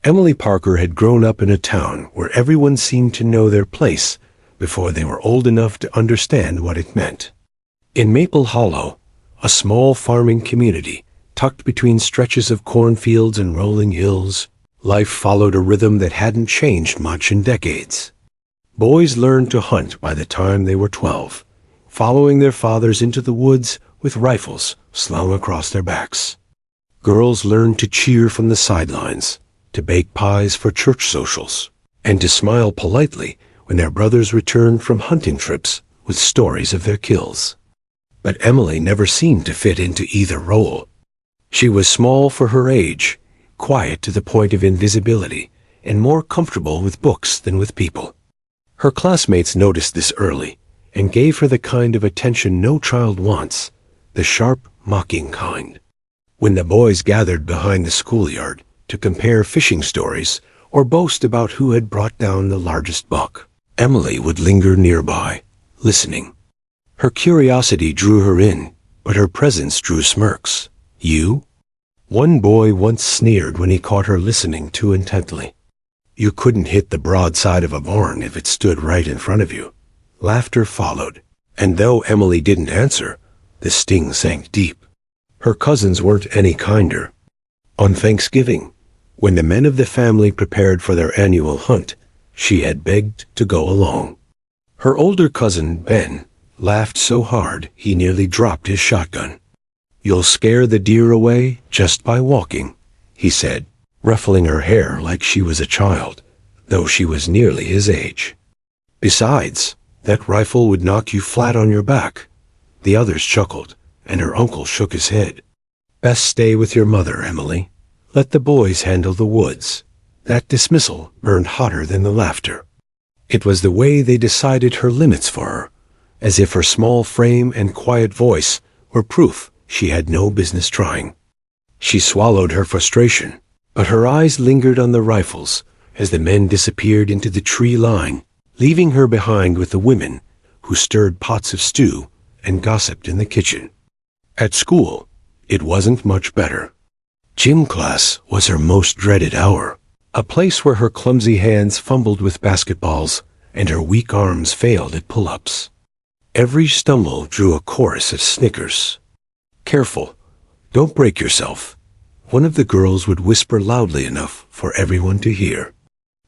Emily Parker had grown up in a town where everyone seemed to know their place before they were old enough to understand what it meant. In Maple Hollow, a small farming community tucked between stretches of cornfields and rolling hills, life followed a rhythm that hadn't changed much in decades. Boys learned to hunt by the time they were 12, following their fathers into the woods with rifles slung across their backs. Girls learned to cheer from the sidelines, to bake pies for church socials, and to smile politely when their brothers returned from hunting trips with stories of their kills. But Emily never seemed to fit into either role. She was small for her age, quiet to the point of invisibility, and more comfortable with books than with people. Her classmates noticed this early and gave her the kind of attention no child wants, the sharp, mocking kind. When the boys gathered behind the schoolyard to compare fishing stories or boast about who had brought down the largest buck, Emily would linger nearby, listening. Her curiosity drew her in, but her presence drew smirks. "You?" One boy once sneered when he caught her listening too intently. "You couldn't hit the broadside of a barn if it stood right in front of you." Laughter followed, and though Emily didn't answer, the sting sank deep. Her cousins weren't any kinder. On Thanksgiving, when the men of the family prepared for their annual hunt, she had begged to go along. Her older cousin, Ben, laughed so hard he nearly dropped his shotgun. "You'll scare the deer away just by walking," he said, ruffling her hair like she was a child, though she was nearly his age. "Besides, that rifle would knock you flat on your back." The others chuckled, and her uncle shook his head. "Best stay with your mother, Emily. Let the boys handle the woods." That dismissal burned hotter than the laughter. It was the way they decided her limits for her, as if her small frame and quiet voice were proof she had no business trying. She swallowed her frustration, but her eyes lingered on the rifles as the men disappeared into the tree line, leaving her behind with the women who stirred pots of stew and gossiped in the kitchen. At school, it wasn't much better. Gym class was her most dreaded hour, a place where her clumsy hands fumbled with basketballs and her weak arms failed at pull-ups. Every stumble drew a chorus of snickers. "Careful, don't break yourself," one of the girls would whisper loudly enough for everyone to hear.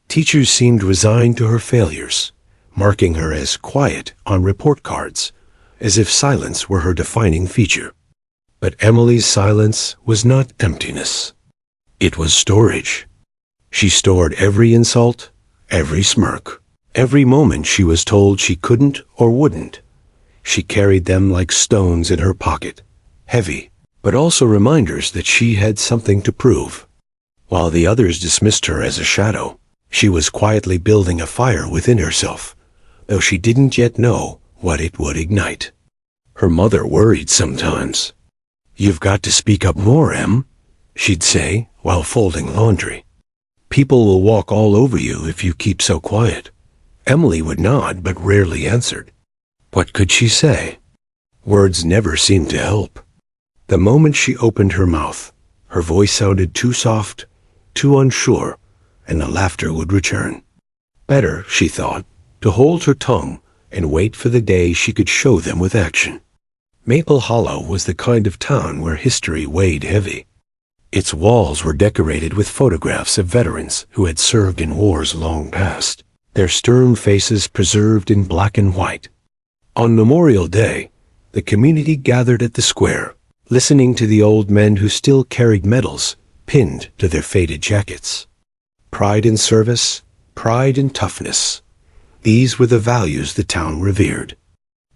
Teachers seemed resigned to her failures, marking her as quiet on report cards, as if silence were her defining feature. But Emily's silence was not emptiness. It was storage. She stored every insult, every smirk, every moment she was told she couldn't or wouldn't. She carried them like stones in her pocket, heavy, but also reminders that she had something to prove. While the others dismissed her as a shadow, she was quietly building a fire within herself, though she didn't yet know what it would ignite. Her mother worried sometimes. "You've got to speak up more, Em," she'd say while folding laundry. "People will walk all over you if you keep so quiet." Emily would nod but rarely answered. What could she say? Words never seemed to help. The moment she opened her mouth, her voice sounded too soft, too unsure, and the laughter would return. Better, she thought, to hold her tongue and wait for the day she could show them with action. Maple Hollow was the kind of town where history weighed heavy. Its walls were decorated with photographs of veterans who had served in wars long past, their stern faces preserved in black and white. On Memorial Day, the community gathered at the square, listening to the old men who still carried medals pinned to their faded jackets. Pride in service, pride in toughness. These were the values the town revered.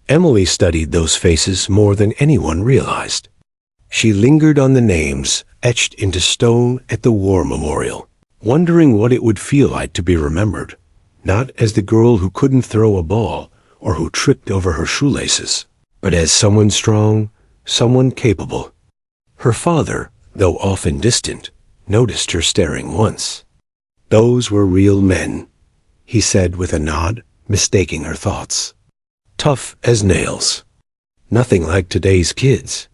Emily studied those faces more than anyone realized. She lingered on the names etched into stone at the war memorial, wondering what it would feel like to be remembered, not as the girl who couldn't throw a ball or who tripped over her shoelaces, but as someone strong, someone capable. Her father, though often distant, noticed her staring once. "Those were real men," he said with a nod, mistaking her thoughts. "Tough as nails. Nothing like today's kids."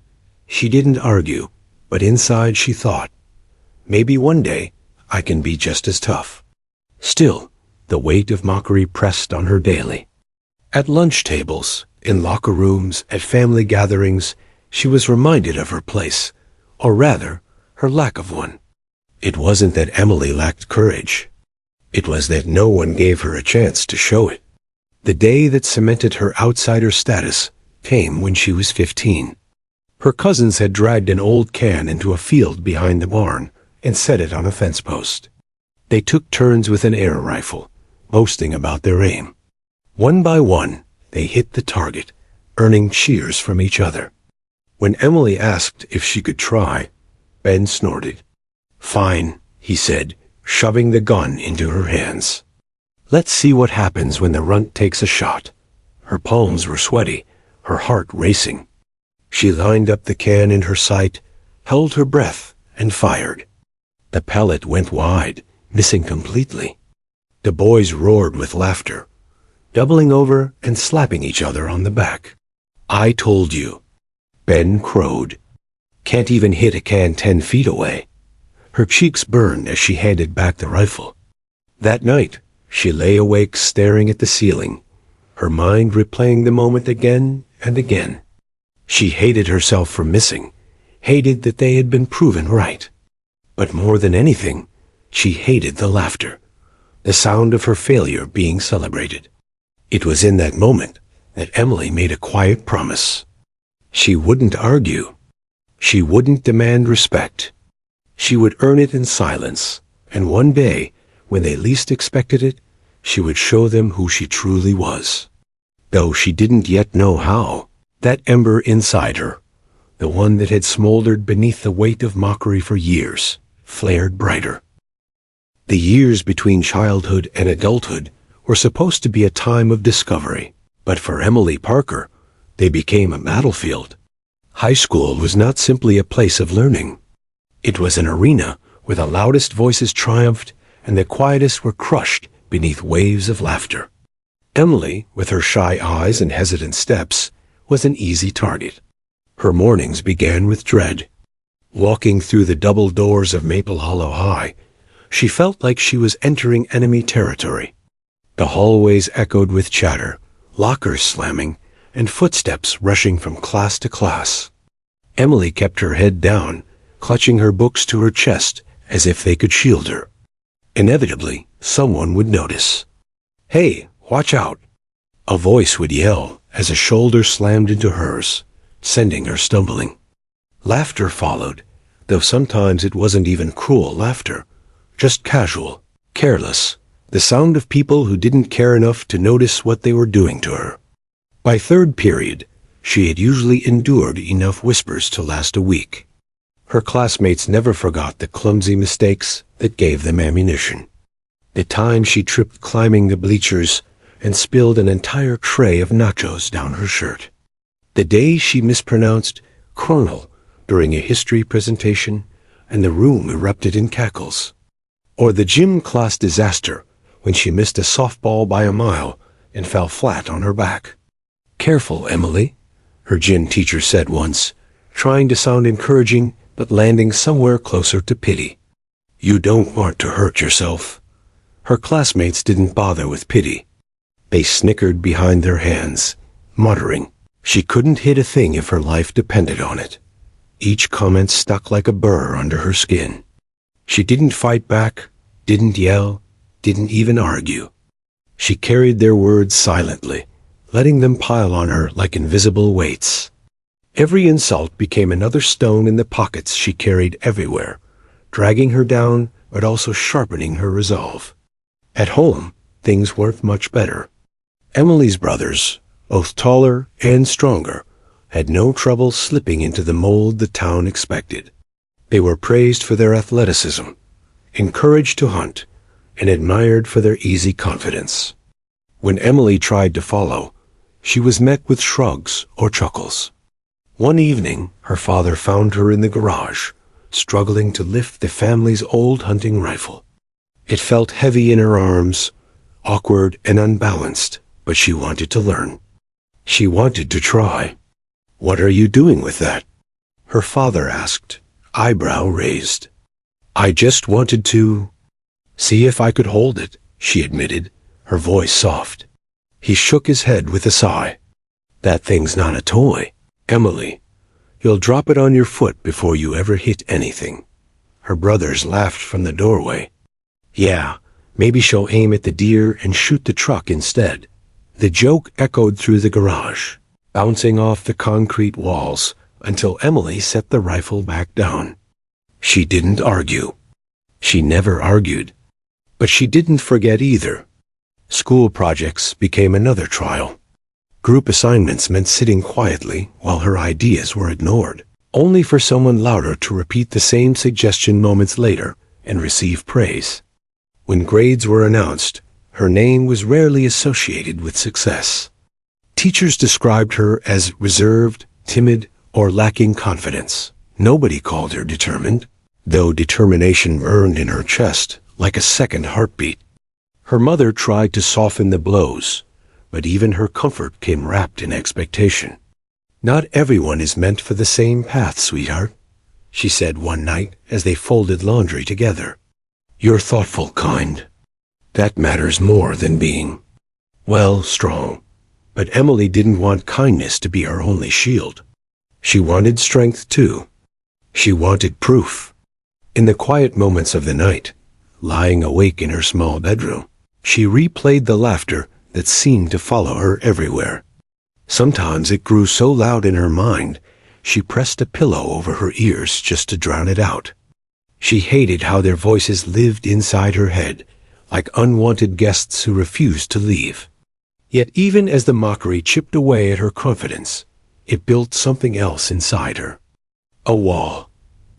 She didn't argue, but inside she thought, maybe one day I can be just as tough. Still, the weight of mockery pressed on her daily. At lunch tables, in locker rooms, at family gatherings, she was reminded of her place, or rather, her lack of one. It wasn't that Emily lacked courage. It was that no one gave her a chance to show it. The day that cemented her outsider status came when she was 15. Her cousins had dragged an old can into a field behind the barn and set it on a fence post. They took turns with an air rifle, boasting about their aim. One by one, they hit the target, earning cheers from each other. When Emily asked if she could try, Ben snorted. "Fine," he said, shoving the gun into her hands. "Let's see what happens when the runt takes a shot." Her palms were sweaty, her heart racing. She lined up the can in her sight, held her breath, and fired. The pellet went wide, missing completely. The boys roared with laughter, doubling over and slapping each other on the back. "I told you," Ben crowed. "Can't even hit a can 10 feet away." Her cheeks burned as she handed back the rifle. That night, she lay awake staring at the ceiling, her mind replaying the moment again and again. She hated herself for missing, hated that they had been proven right. But more than anything, she hated the laughter, the sound of her failure being celebrated. It was in that moment that Emily made a quiet promise. She wouldn't argue. She wouldn't demand respect. She would earn it in silence, and one day, when they least expected it, she would show them who she truly was. Though she didn't yet know how, that ember inside her, the one that had smoldered beneath the weight of mockery for years, flared brighter. The years between childhood and adulthood were supposed to be a time of discovery, but for Emily Parker, they became a battlefield. High school was not simply a place of learning. It was an arena where the loudest voices triumphed and the quietest were crushed beneath waves of laughter. Emily, with her shy eyes and hesitant steps, was an easy target. Her mornings began with dread. Walking through the double doors of Maple Hollow High, she felt like she was entering enemy territory. The hallways echoed with chatter, lockers slamming, and footsteps rushing from class to class. Emily kept her head down, clutching her books to her chest as if they could shield her. Inevitably, someone would notice. "Hey, watch out!" A voice would yell as a shoulder slammed into hers, sending her stumbling. Laughter followed, though sometimes it wasn't even cruel laughter, just casual, careless, the sound of people who didn't care enough to notice what they were doing to her. By third period, she had usually endured enough whispers to last a week. Her classmates never forgot the clumsy mistakes that gave them ammunition. The time she tripped climbing the bleachers and spilled an entire tray of nachos down her shirt. The day she mispronounced "kernel" during a history presentation and the room erupted in cackles. Or the gym class disaster when she missed a softball by a mile and fell flat on her back. "Careful, Emily," her gym teacher said once, trying to sound encouraging but landing somewhere closer to pity. "You don't want to hurt yourself." Her classmates didn't bother with pity. They snickered behind their hands, muttering. She couldn't hit a thing if her life depended on it. Each comment stuck like a burr under her skin. She didn't fight back, didn't yell, didn't even argue. She carried their words silently, letting them pile on her like invisible weights. Every insult became another stone in the pockets she carried everywhere, dragging her down but also sharpening her resolve. At home, things weren't much better. Emily's brothers, both taller and stronger, had no trouble slipping into the mold the town expected. They were praised for their athleticism, encouraged to hunt, and admired for their easy confidence. When Emily tried to follow, she was met with shrugs or chuckles. One evening, her father found her in the garage, struggling to lift the family's old hunting rifle. It felt heavy in her arms, awkward and unbalanced, but she wanted to learn. She wanted to try. "What are you doing with that?" her father asked, eyebrow raised. "I just wanted to," "See if I could hold it," she admitted, her voice soft. He shook his head with a sigh. "That thing's not a toy, Emily. You'll drop it on your foot before you ever hit anything." Her brothers laughed from the doorway. "Yeah, maybe she'll aim at the deer and shoot the truck instead." The joke echoed through the garage, bouncing off the concrete walls until Emily set the rifle back down. She didn't argue. She never argued. But she didn't forget either. School projects became another trial. Group assignments meant sitting quietly while her ideas were ignored, only for someone louder to repeat the same suggestion moments later and receive praise. When grades were announced, her name was rarely associated with success. Teachers described her as reserved, timid, or lacking confidence. Nobody called her determined, though determination burned in her chest like a second heartbeat. Her mother tried to soften the blows, but even her comfort came wrapped in expectation. "Not everyone is meant for the same path, sweetheart," she said one night as they folded laundry together. "You're thoughtful kind. That matters more than being, well, strong." But Emily didn't want kindness to be her only shield. She wanted strength too. She wanted proof. In the quiet moments of the night, lying awake in her small bedroom, she replayed the laughter that seemed to follow her everywhere. Sometimes it grew so loud in her mind, she pressed a pillow over her ears just to drown it out. She hated how their voices lived inside her head, like unwanted guests who refused to leave. Yet even as the mockery chipped away at her confidence, it built something else inside her. A wall.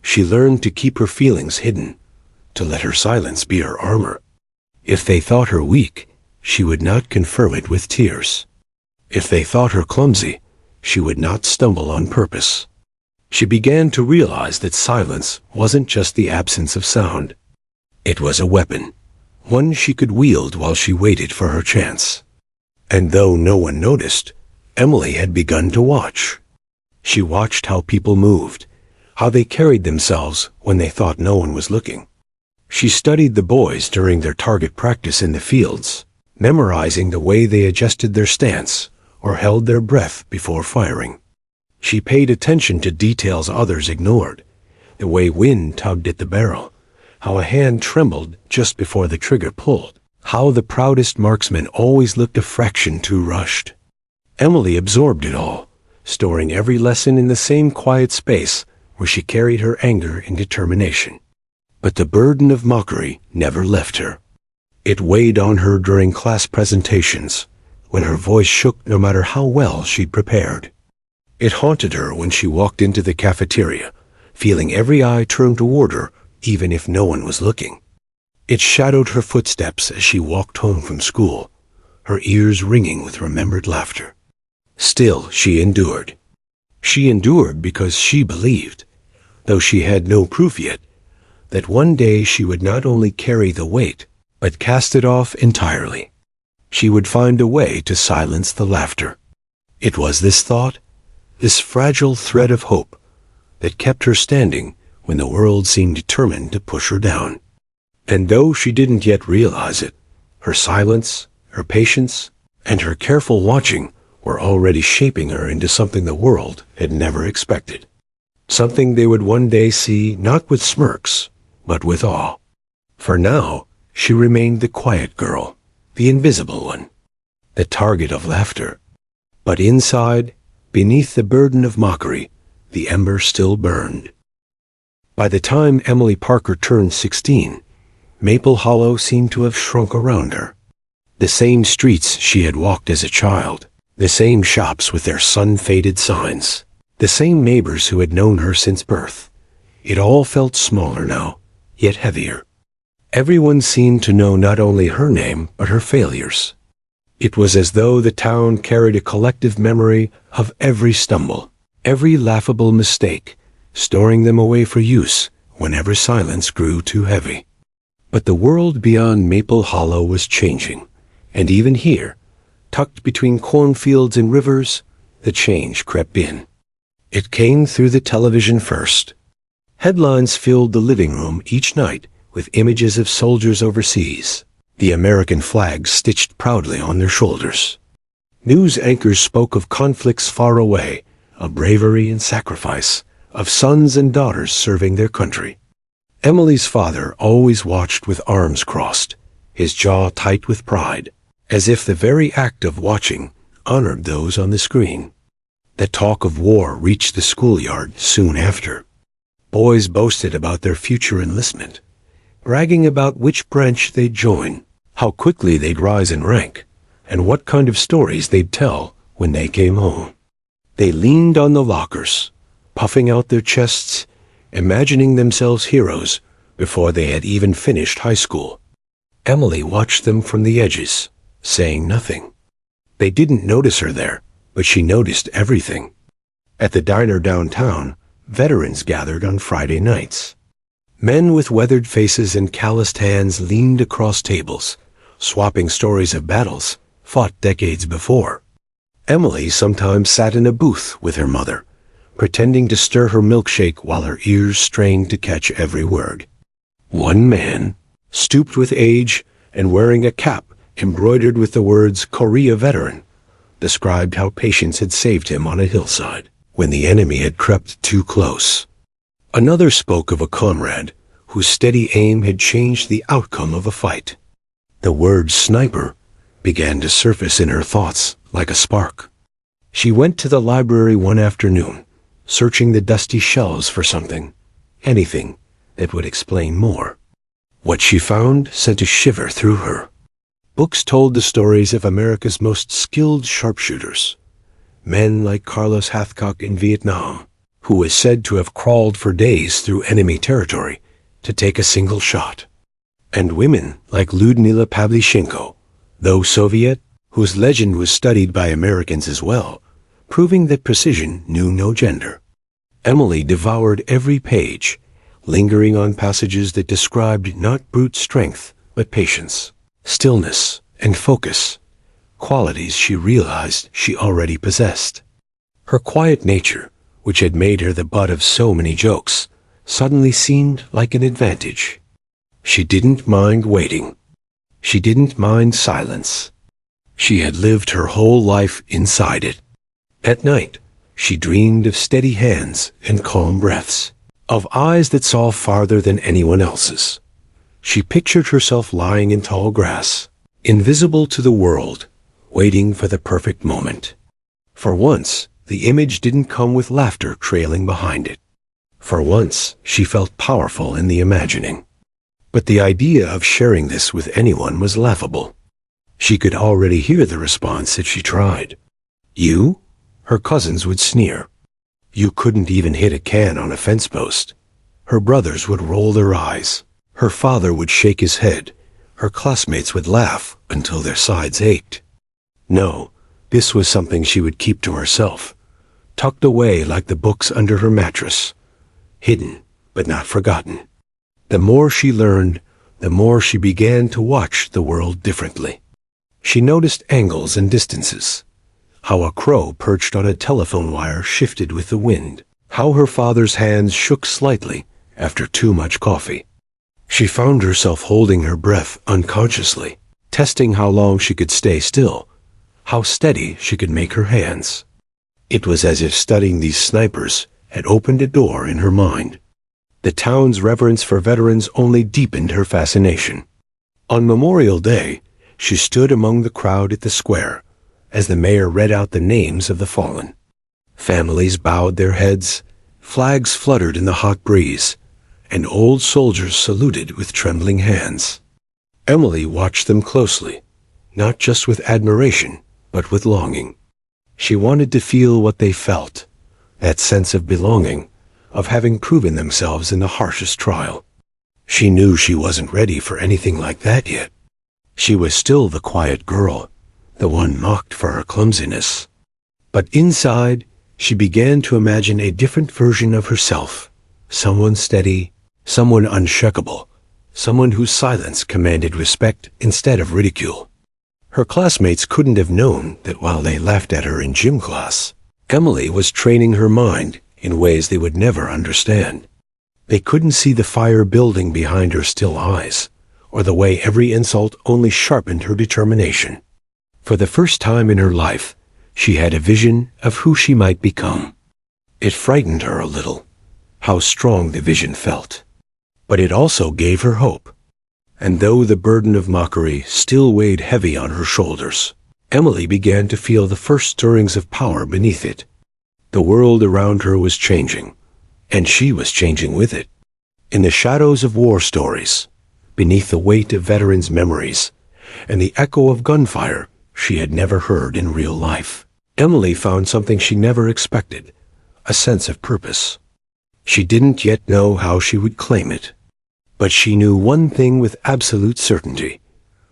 She learned to keep her feelings hidden, to let her silence be her armor. If they thought her weak, she would not confirm it with tears. If they thought her clumsy, she would not stumble on purpose. She began to realize that silence wasn't just the absence of sound. It was a weapon, one she could wield while she waited for her chance. And though no one noticed, Emily had begun to watch. She watched how people moved, how they carried themselves when they thought no one was looking. She studied the boys during their target practice in the fields, memorizing the way they adjusted their stance or held their breath before firing. She paid attention to details others ignored, the way wind tugged at the barrel, how a hand trembled just before the trigger pulled, how the proudest marksman always looked a fraction too rushed. Emily absorbed it all, storing every lesson in the same quiet space where she carried her anger and determination. But the burden of mockery never left her. It weighed on her during class presentations, when her voice shook no matter how well she'd prepared. It haunted her when she walked into the cafeteria, feeling every eye turned toward her, even if no one was looking. It shadowed her footsteps as she walked home from school, her ears ringing with remembered laughter. Still, she endured. She endured because she believed, though she had no proof yet, that one day she would not only carry the weight, but cast it off entirely. She would find a way to silence the laughter. It was this thought, this fragile thread of hope, that kept her standing when the world seemed determined to push her down. And though she didn't yet realize it, her silence, her patience, and her careful watching were already shaping her into something the world had never expected. Something they would one day see not with smirks, but with awe. For now, she remained the quiet girl, the invisible one, the target of laughter. But inside, beneath the burden of mockery, the ember still burned. By the time Emily Parker turned 16, Maple Hollow seemed to have shrunk around her. The same streets she had walked as a child, the same shops with their sun-faded signs, the same neighbors who had known her since birth. It all felt smaller now, yet heavier. Everyone seemed to know not only her name, but her failures. It was as though the town carried a collective memory of every stumble, every laughable mistake, storing them away for use whenever silence grew too heavy. But the world beyond Maple Hollow was changing, and even here, tucked between cornfields and rivers, the change crept in. It came through the television first. Headlines filled the living room each night with images of soldiers overseas, the American flags stitched proudly on their shoulders. News anchors spoke of conflicts far away, of bravery and sacrifice, of sons and daughters serving their country. Emily's father always watched with arms crossed, his jaw tight with pride, as if the very act of watching honored those on the screen. The talk of war reached the schoolyard soon after. Boys boasted about their future enlistment, bragging about which branch they'd join, how quickly they'd rise in rank, and what kind of stories they'd tell when they came home. They leaned on the lockers, puffing out their chests, imagining themselves heroes before they had even finished high school. Emily watched them from the edges, saying nothing. They didn't notice her there, but she noticed everything. At the diner downtown, veterans gathered on Friday nights. Men with weathered faces and calloused hands leaned across tables, swapping stories of battles fought decades before. Emily sometimes sat in a booth with her mother, pretending to stir her milkshake while her ears strained to catch every word. One man, stooped with age and wearing a cap embroidered with the words "Korea Veteran," described how patience had saved him on a hillside when the enemy had crept too close. Another spoke of a comrade whose steady aim had changed the outcome of a fight. The word sniper began to surface in her thoughts like a spark. She went to the library one afternoon, searching the dusty shelves for something, anything that would explain more. What she found sent a shiver through her. Books told the stories of America's most skilled sharpshooters, men like Carlos Hathcock in Vietnam, who was said to have crawled for days through enemy territory to take a single shot, and women like Lyudmila Pavlyuchenko, though Soviet, whose legend was studied by Americans as well, proving that precision knew no gender. Emily devoured every page, lingering on passages that described not brute strength, but patience, stillness, and focus, qualities she realized she already possessed. Her quiet nature, which had made her the butt of so many jokes, suddenly seemed like an advantage. She didn't mind waiting. She didn't mind silence. She had lived her whole life inside it. At night, she dreamed of steady hands and calm breaths, of eyes that saw farther than anyone else's. She pictured herself lying in tall grass, invisible to the world, waiting for the perfect moment. For once, the image didn't come with laughter trailing behind it. For once, she felt powerful in the imagining. But the idea of sharing this with anyone was laughable. She could already hear the response if she tried. "You?" Her cousins would sneer. You couldn't even hit a can on a fence post. Her brothers would roll their eyes. Her father would shake his head. Her classmates would laugh until their sides ached. No, this was something she would keep to herself, tucked away like the books under her mattress, hidden but not forgotten. The more she learned, the more she began to watch the world differently. She noticed angles and distances, how a crow perched on a telephone wire shifted with the wind, how her father's hands shook slightly after too much coffee. She found herself holding her breath unconsciously, testing how long she could stay still, how steady she could make her hands. It was as if studying these snipers had opened a door in her mind. The town's reverence for veterans only deepened her fascination. On Memorial Day, she stood among the crowd at the square as the mayor read out the names of the fallen. Families bowed their heads, flags fluttered in the hot breeze, and old soldiers saluted with trembling hands. Emily watched them closely, not just with admiration, but with longing. She wanted to feel what they felt, that sense of belonging, of having proven themselves in the harshest trial. She knew she wasn't ready for anything like that yet. She was still the quiet girl, the one mocked for her clumsiness. But inside, she began to imagine a different version of herself, someone steady, someone unshakable, someone whose silence commanded respect instead of ridicule. Her classmates couldn't have known that while they laughed at her in gym class, Emily was training her mind in ways they would never understand. They couldn't see the fire building behind her still eyes, or the way every insult only sharpened her determination. For the first time in her life, she had a vision of who she might become. It frightened her a little, how strong the vision felt. But it also gave her hope. And though the burden of mockery still weighed heavy on her shoulders, Emily began to feel the first stirrings of power beneath it. The world around her was changing, and she was changing with it. In the shadows of war stories, beneath the weight of veterans' memories, and the echo of gunfire she had never heard in real life, Emily found something she never expected, a sense of purpose. She didn't yet know how she would claim it, but she knew one thing with absolute certainty.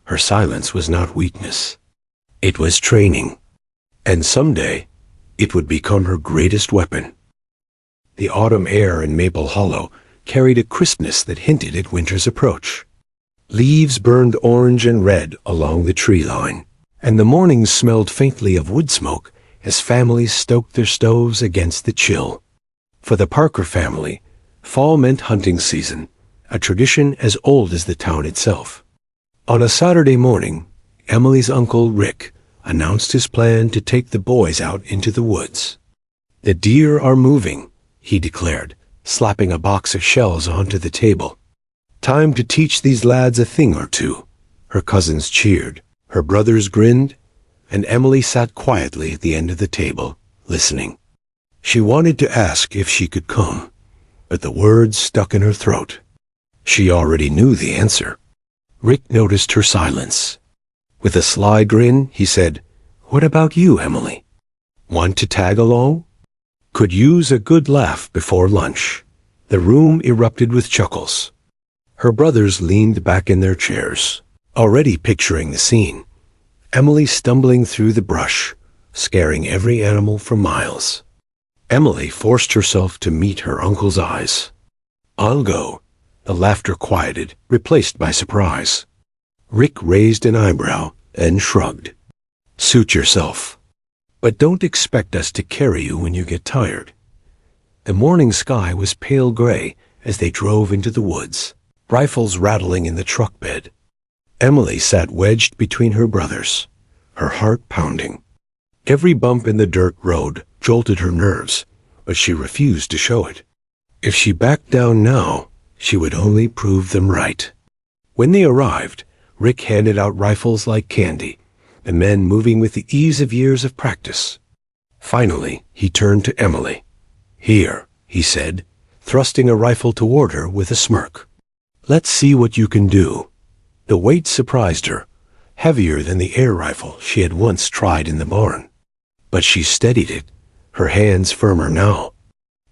Her silence was not weakness. It was training, and someday it would become her greatest weapon. The autumn air in Maple Hollow carried a crispness that hinted at winter's approach. Leaves burned orange and red along the tree line, and the mornings smelled faintly of wood smoke as families stoked their stoves against the chill. For the Parker family, fall meant hunting season, a tradition as old as the town itself. On a Saturday morning, Emily's uncle Rick announced his plan to take the boys out into the woods. "The deer are moving," he declared, slapping a box of shells onto the table. "Time to teach these lads a thing or two." Her cousins cheered, her brothers grinned, and Emily sat quietly at the end of the table, listening. She wanted to ask if she could come, but the words stuck in her throat. She already knew the answer. Rick noticed her silence. With a sly grin, he said, "What about you, Emily? Want to tag along? Could use a good laugh before lunch." The room erupted with chuckles. Her brothers leaned back in their chairs, already picturing the scene. Emily stumbling through the brush, scaring every animal for miles. Emily forced herself to meet her uncle's eyes. "I'll go." The laughter quieted, replaced by surprise. Rick raised an eyebrow and shrugged. "Suit yourself. But don't expect us to carry you when you get tired." The morning sky was pale gray as they drove into the woods, rifles rattling in the truck bed. Emily sat wedged between her brothers, her heart pounding. Every bump in the dirt road jolted her nerves, but she refused to show it. If she backed down now, she would only prove them right. When they arrived, Rick handed out rifles like candy, the men moving with the ease of years of practice. Finally, he turned to Emily. "Here," he said, thrusting a rifle toward her with a smirk. "Let's see what you can do." The weight surprised her, heavier than the air rifle she had once tried in the barn. But she steadied it, her hands firmer now.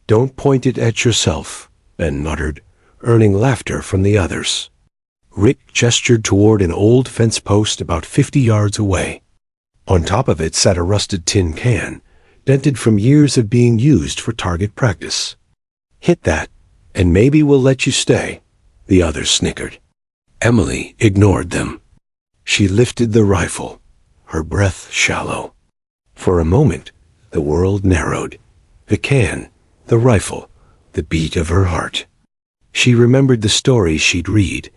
"Don't point it at yourself," Ben muttered, earning laughter from the others. Rick gestured toward an old fence post about 50 yards away. On top of it sat a rusted tin can, dented from years of being used for target practice. "Hit that, and maybe we'll let you stay," the others snickered. Emily ignored them. She lifted the rifle, her breath shallow. For a moment, the world narrowed. The can, the rifle, the beat of her heart. She remembered the stories she'd read,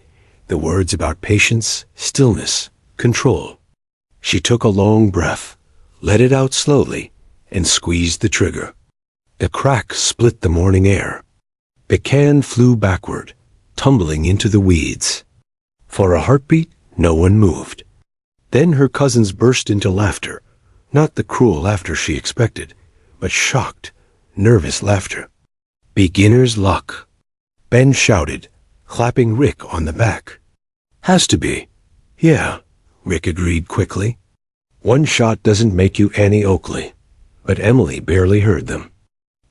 the words about patience, stillness, control. She took a long breath, let it out slowly, and squeezed the trigger. The crack split the morning air. The can flew backward, tumbling into the weeds. For a heartbeat, no one moved. Then her cousins burst into laughter, not the cruel laughter she expected, but shocked, nervous laughter. "Beginner's luck," Ben shouted, clapping Rick on the back. "Has to be." "Yeah," Rick agreed quickly. "One shot doesn't make you Annie Oakley." But Emily barely heard them.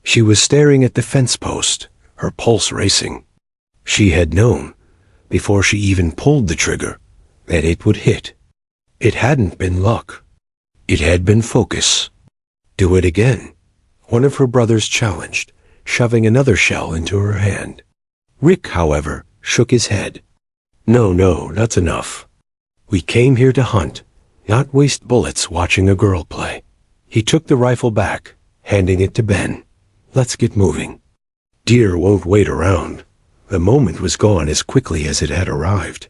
She was staring at the fence post, her pulse racing. She had known, before she even pulled the trigger, that it would hit. It hadn't been luck. It had been focus. "Do it again," one of her brothers challenged, shoving another shell into her hand. Rick, however, shook his head. No, that's enough. We came here to hunt, not waste bullets watching a girl play." He took the rifle back, handing it to Ben. "Let's get moving." "Deer won't wait around," The moment was gone as quickly as it had arrived.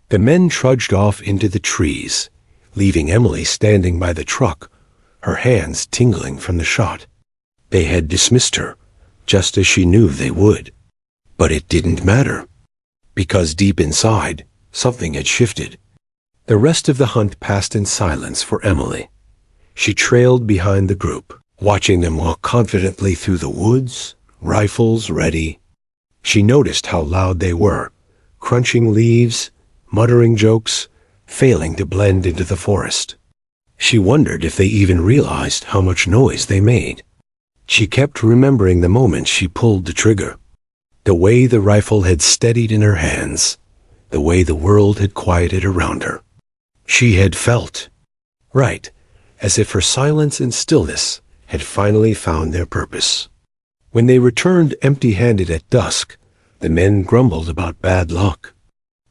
The men trudged off into the trees, leaving Emily standing by the truck, her hands tingling from the shot. They had dismissed her, just as she knew they would. But it didn't matter, because deep inside, something had shifted. The rest of the hunt passed in silence for Emily. She trailed behind the group, watching them walk confidently through the woods, rifles ready. She noticed how loud they were, crunching leaves, muttering jokes, failing to blend into the forest. She wondered if they even realized how much noise they made. She kept remembering the moment she pulled the trigger, the way the rifle had steadied in her hands, the way the world had quieted around her. She had felt right, as if her silence and stillness had finally found their purpose. When they returned empty-handed at dusk, the men grumbled about bad luck.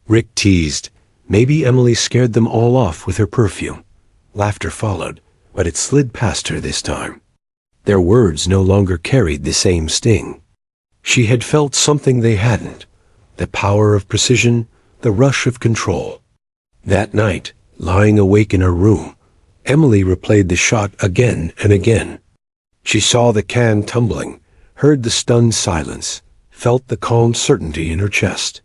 Rick teased, maybe Emily scared them all off with her perfume. Laughter followed, but it slid past her this time. Their words no longer carried the same sting. She had felt something they hadn't, the power of precision, the rush of control. That night, lying awake in her room, Emily replayed the shot again and again. She saw the can tumbling, heard the stunned silence, felt the calm certainty in her chest.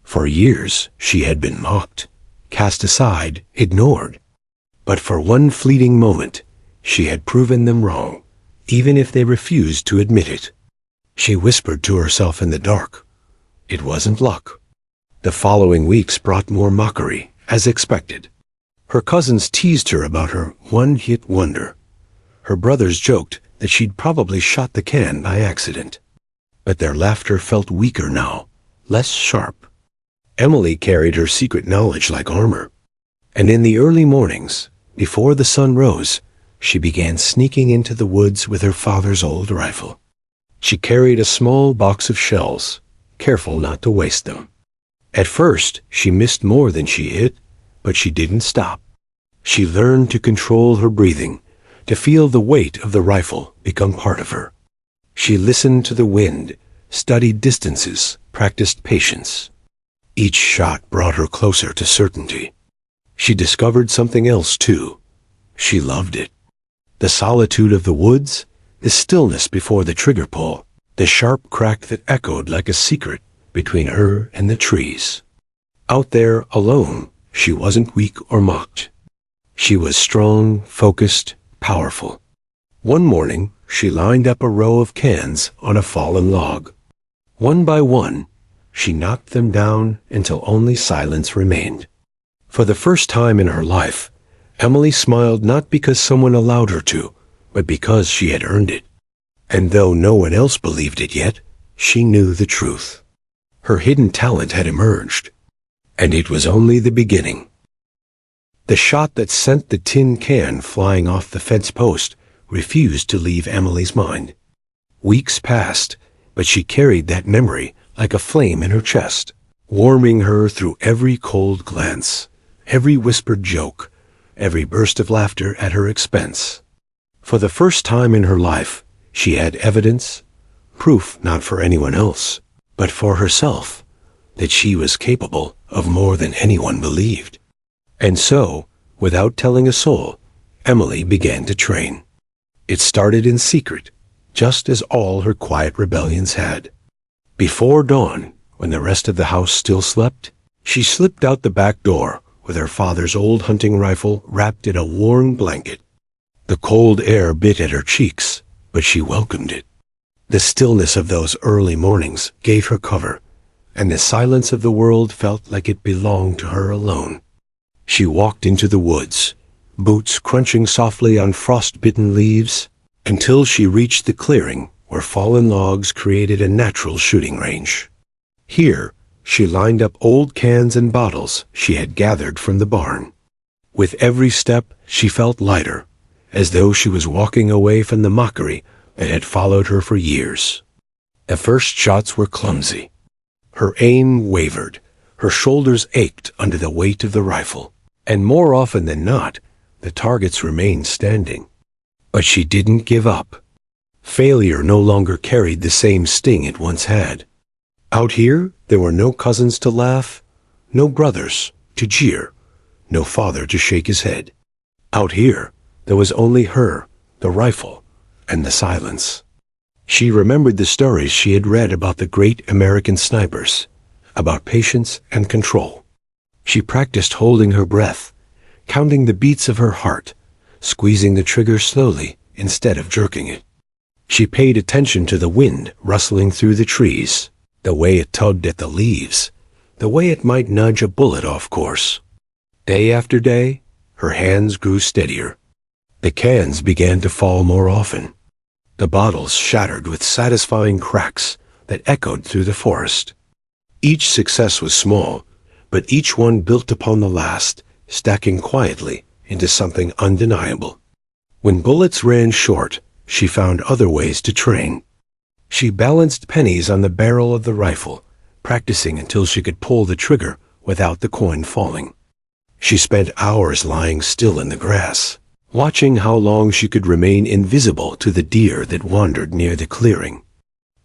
For years, she had been mocked, cast aside, ignored. But for one fleeting moment, she had proven them wrong, even if they refused to admit it. She whispered to herself in the dark. It wasn't luck. The following weeks brought more mockery, as expected. Her cousins teased her about her one-hit wonder. Her brothers joked that she'd probably shot the can by accident. But their laughter felt weaker now, less sharp. Emily carried her secret knowledge like armor. And in the early mornings, before the sun rose, she began sneaking into the woods with her father's old rifle. She carried a small box of shells, careful not to waste them. At first, she missed more than she hit, but she didn't stop. She learned to control her breathing, to feel the weight of the rifle become part of her. She listened to the wind, studied distances, practiced patience. Each shot brought her closer to certainty. She discovered something else, too. She loved it. The solitude of the woods, the stillness before the trigger pull, the sharp crack that echoed like a secret between her and the trees. Out there, alone, she wasn't weak or mocked. She was strong, focused, powerful. One morning, she lined up a row of cans on a fallen log. One by one, she knocked them down until only silence remained. For the first time in her life, Emily smiled not because someone allowed her to, but because she had earned it. And though no one else believed it yet, she knew the truth. Her hidden talent had emerged, and it was only the beginning. The shot that sent the tin can flying off the fence post refused to leave Emily's mind. Weeks passed, but she carried that memory like a flame in her chest, warming her through every cold glance, every whispered joke, every burst of laughter at her expense. For the first time in her life, she had evidence, proof not for anyone else, but for herself, that she was capable of more than anyone believed. And so, without telling a soul, Emily began to train. It started in secret, just as all her quiet rebellions had. Before dawn, when the rest of the house still slept, she slipped out the back door with her father's old hunting rifle wrapped in a warm blanket. The cold air bit at her cheeks, but she welcomed it. The stillness of those early mornings gave her cover, and the silence of the world felt like it belonged to her alone. She walked into the woods, boots crunching softly on frost-bitten leaves, until she reached the clearing where fallen logs created a natural shooting range. Here, she lined up old cans and bottles she had gathered from the barn. With every step, she felt lighter, as though she was walking away from the mockery that had followed her for years. The first shots were clumsy. Her aim wavered, her shoulders ached under the weight of the rifle, and more often than not, the targets remained standing. But she didn't give up. Failure no longer carried the same sting it once had. Out here, there were no cousins to laugh, no brothers to jeer, no father to shake his head. Out here, there was only her, the rifle, and the silence. She remembered the stories she had read about the great American snipers, about patience and control. She practiced holding her breath, counting the beats of her heart, squeezing the trigger slowly instead of jerking it. She paid attention to the wind rustling through the trees, the way it tugged at the leaves, the way it might nudge a bullet off course. Day after day, her hands grew steadier. The cans began to fall more often. The bottles shattered with satisfying cracks that echoed through the forest. Each success was small, but each one built upon the last, stacking quietly into something undeniable. When bullets ran short, she found other ways to train. She balanced pennies on the barrel of the rifle, practicing until she could pull the trigger without the coin falling. She spent hours lying still in the grass, watching how long she could remain invisible to the deer that wandered near the clearing.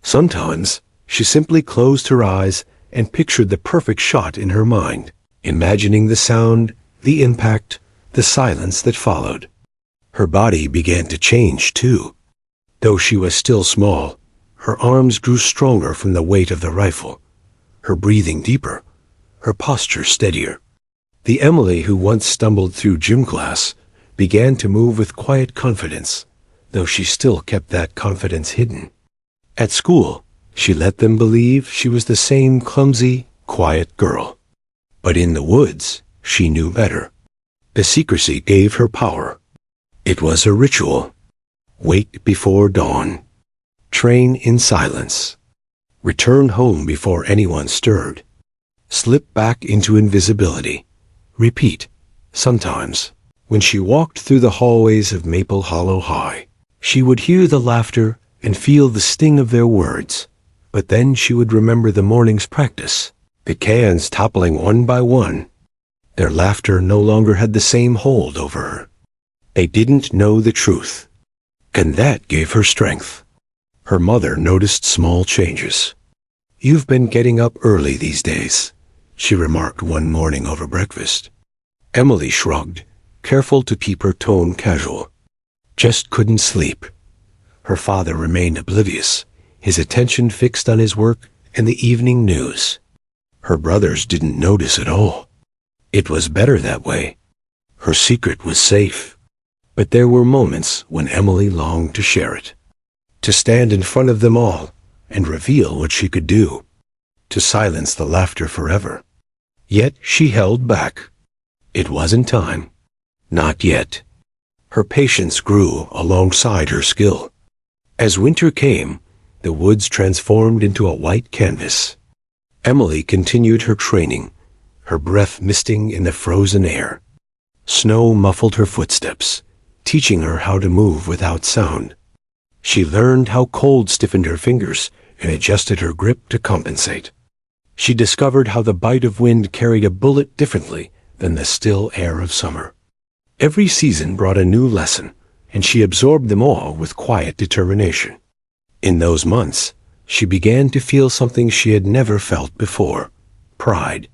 Sometimes, she simply closed her eyes and pictured the perfect shot in her mind, imagining the sound, the impact, the silence that followed. Her body began to change, too. Though she was still small, her arms grew stronger from the weight of the rifle, her breathing deeper, her posture steadier. The Emily who once stumbled through gym class began to move with quiet confidence, though she still kept that confidence hidden. At school, she let them believe she was the same clumsy, quiet girl. But in the woods, she knew better. The secrecy gave her power. It was a ritual. Wait before dawn. Train in silence. Return home before anyone stirred. Slip back into invisibility. Repeat. Sometimes, when she walked through the hallways of Maple Hollow High, she would hear the laughter and feel the sting of their words. But then she would remember the morning's practice, the cans toppling one by one. Their laughter no longer had the same hold over her. They didn't know the truth, and that gave her strength. Her mother noticed small changes. "You've been getting up early these days," she remarked one morning over breakfast. Emily shrugged, careful to keep her tone casual. "Just couldn't sleep." Her father remained oblivious, his attention fixed on his work and the evening news. Her brothers didn't notice at all. It was better that way. Her secret was safe. But there were moments when Emily longed to share it, to stand in front of them all and reveal what she could do, to silence the laughter forever. Yet she held back. It wasn't time. Not yet. Her patience grew alongside her skill. As winter came, the woods transformed into a white canvas. Emily continued her training, her breath misting in the frozen air. Snow muffled her footsteps, teaching her how to move without sound. She learned how cold stiffened her fingers and adjusted her grip to compensate. She discovered how the bite of wind carried a bullet differently than the still air of summer. Every season brought a new lesson, and she absorbed them all with quiet determination. In those months, she began to feel something she had never felt before: pride.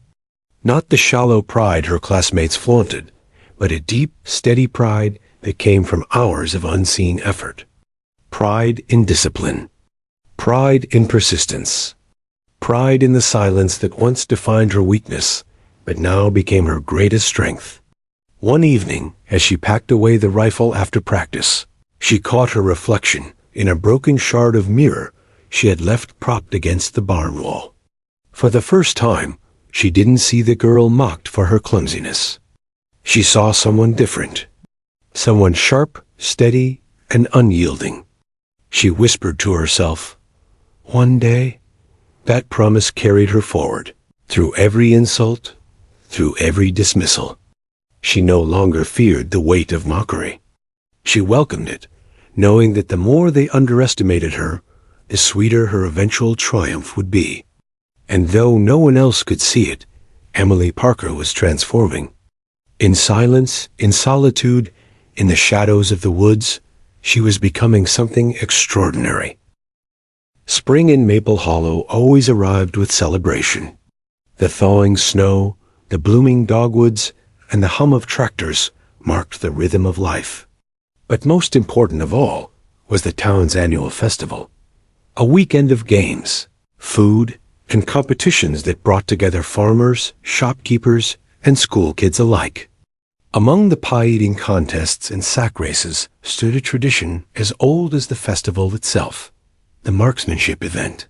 Not the shallow pride her classmates flaunted, but a deep, steady pride that came from hours of unseen effort. Pride in discipline. Pride in persistence. Pride in the silence that once defined her weakness, but now became her greatest strength. One evening, as she packed away the rifle after practice, she caught her reflection in a broken shard of mirror she had left propped against the barn wall. For the first time, she didn't see the girl mocked for her clumsiness. She saw someone different. Someone sharp, steady, and unyielding. She whispered to herself, "One day." That promise carried her forward, through every insult, through every dismissal. She no longer feared the weight of mockery. She welcomed it, knowing that the more they underestimated her, the sweeter her eventual triumph would be. And though no one else could see it, Emily Parker was transforming. In silence, in solitude, in the shadows of the woods, she was becoming something extraordinary. Spring in Maple Hollow always arrived with celebration. The thawing snow, the blooming dogwoods, and the hum of tractors marked the rhythm of life. But most important of all was the town's annual festival. A weekend of games, food, and competitions that brought together farmers, shopkeepers, and school kids alike. Among the pie-eating contests and sack races stood a tradition as old as the festival itself, the marksmanship event.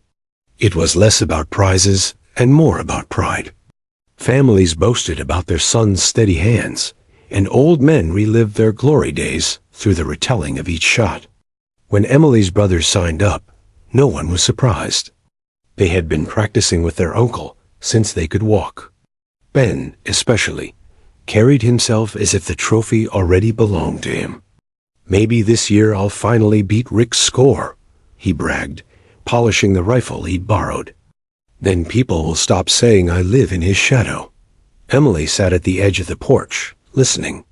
It was less about prizes and more about pride. Families boasted about their sons' steady hands, and old men relived their glory days through the retelling of each shot. When Emily's brothers signed up, no one was surprised. They had been practicing with their uncle since they could walk. Ben, especially, carried himself as if the trophy already belonged to him. "Maybe this year I'll finally beat Rick's score," he bragged, polishing the rifle he'd borrowed. "Then people will stop saying I live in his shadow." Emily sat at the edge of the porch, listening.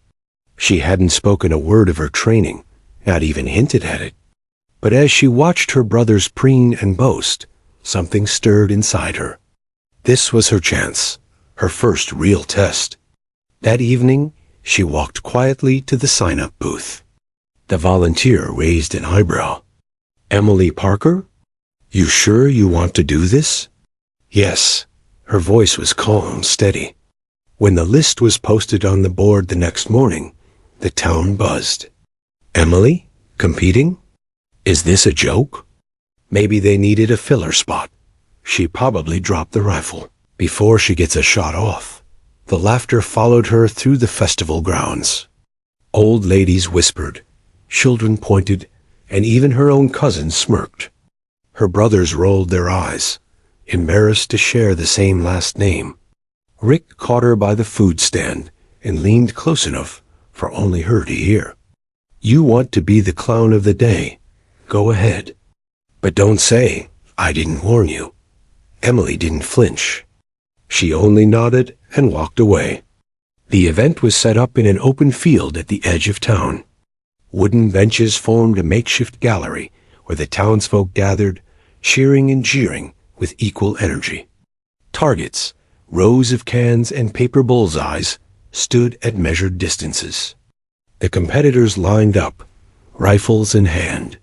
She hadn't spoken a word of her training, not even hinted at it. But as she watched her brothers preen and boast, something stirred inside her. This was her chance, her first real test. That evening, she walked quietly to the sign-up booth. The volunteer raised an eyebrow. "Emily Parker? You sure you want to do this?" "Yes." Her voice was calm, steady. When the list was posted on the board the next morning, the town buzzed. "Emily? Competing? Is this a joke?" Maybe they needed a filler spot. She probably dropped the rifle before she gets a shot off. The laughter followed her through the festival grounds. Old ladies whispered, children pointed, and even her own cousins smirked. Her brothers rolled their eyes, embarrassed to share the same last name. Rick caught her by the food stand and leaned close enough for only her to hear. "You want to be the clown of the day. Go ahead. But don't say, I didn't warn you." Emily didn't flinch. She only nodded and walked away. The event was set up in an open field at the edge of town. Wooden benches formed a makeshift gallery where the townsfolk gathered, cheering and jeering with equal energy. Targets, rows of cans and paper bullseyes, stood at measured distances. The competitors lined up, rifles in hand.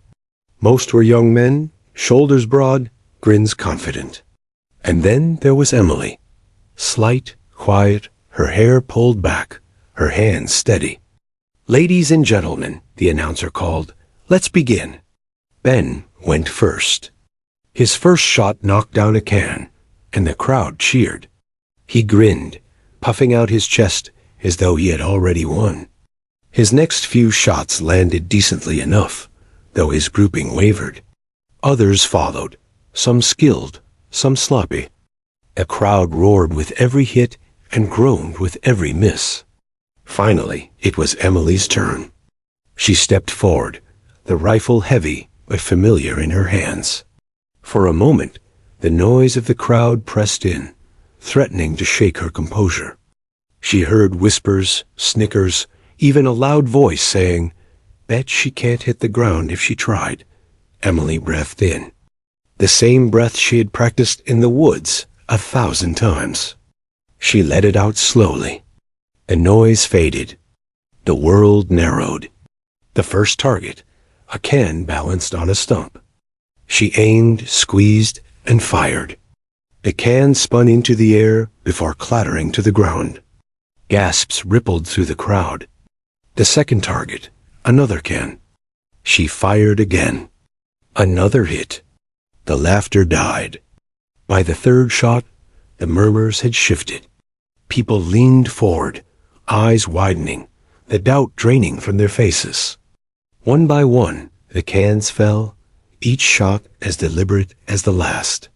Most were young men, shoulders broad, grins confident. And then there was Emily. Slight, quiet, her hair pulled back, her hands steady. "Ladies and gentlemen," the announcer called, "let's begin." Ben went first. His first shot knocked down a can, and the crowd cheered. He grinned, puffing out his chest as though he had already won. His next few shots landed decently enough, though his grouping wavered. Others followed, some skilled, some sloppy. A crowd roared with every hit and groaned with every miss. Finally, it was Emily's turn. She stepped forward, the rifle heavy but familiar in her hands. For a moment, the noise of the crowd pressed in, threatening to shake her composure. She heard whispers, snickers, even a loud voice saying, "Bet she can't hit the ground if she tried." Emily breathed in. The same breath she had practiced in the woods 1,000 times. She let it out slowly. The noise faded. The world narrowed. The first target, a can balanced on a stump. She aimed, squeezed, and fired. The can spun into the air before clattering to the ground. Gasps rippled through the crowd. The second target, another can. She fired again. Another hit. The laughter died. By the third shot, the murmurs had shifted. People leaned forward, eyes widening, the doubt draining from their faces. One by one, the cans fell, each shot as deliberate as the last.